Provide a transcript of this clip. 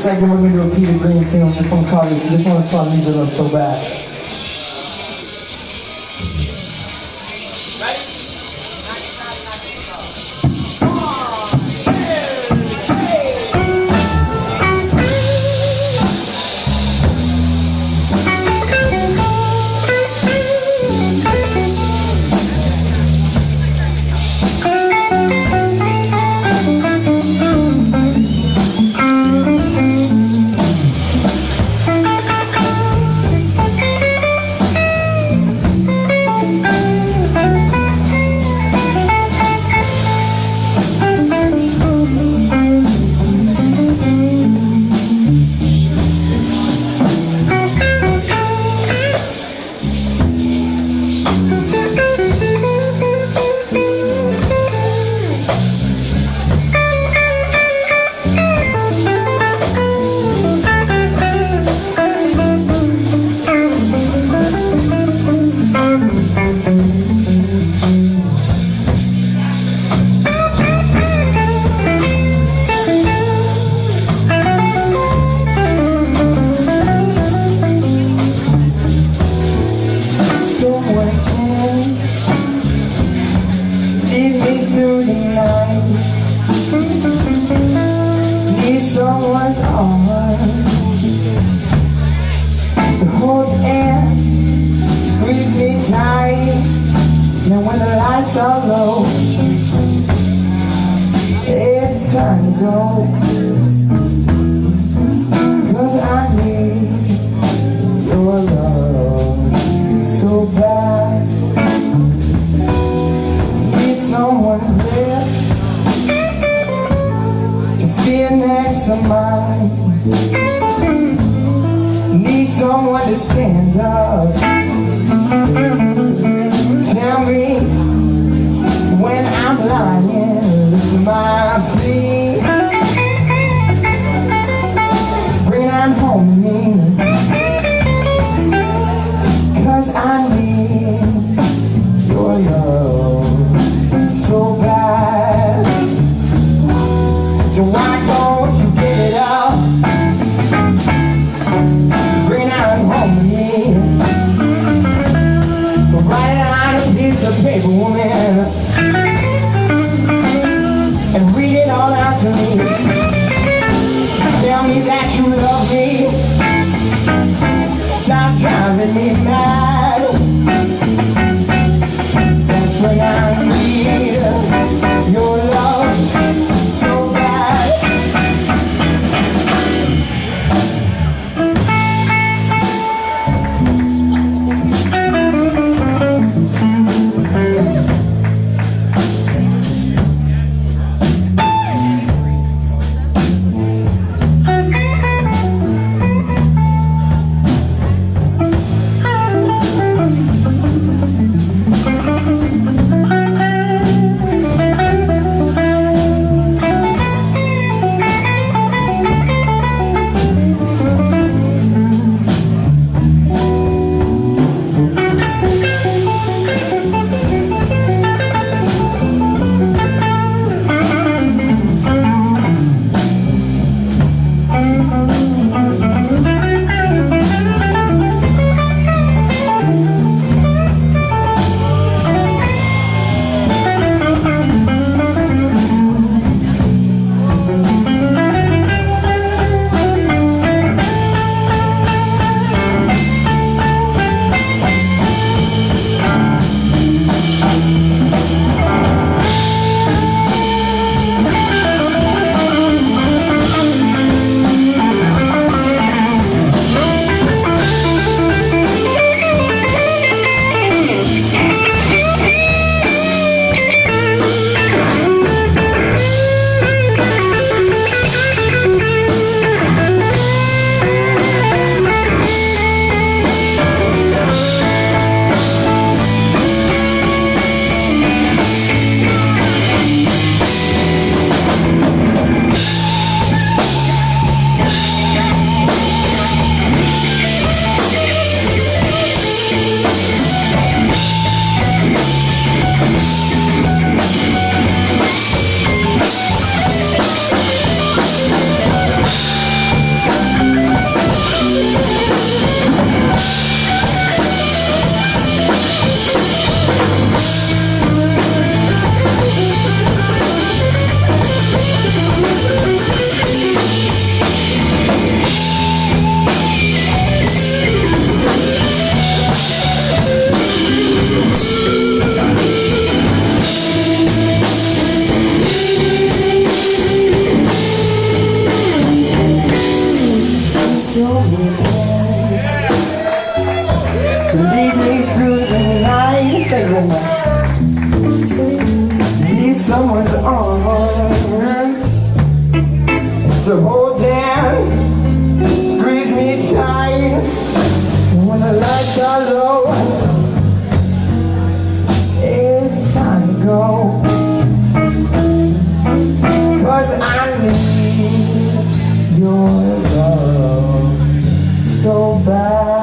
second, we're gonna do a Peter Green tune. This one's called Leave It Up So Bad. Lead me through the night. Need someone's arms to hold and squeeze me tight. And when the lights are low, it's time to go. 'Cause I need your love so bad. Need someone's lips to feel next to mine. Need someone to stand up. Tell me when I'm lying, listen my plea. Bring them home to me, 'cause I need your love so bad. So why don't you give it up? Bring them home to me. Write it on a piece of paper, woman, and read it all out to me. Tell me that you love me. Stop driving me mad. That's when I need your love so bad. so bad.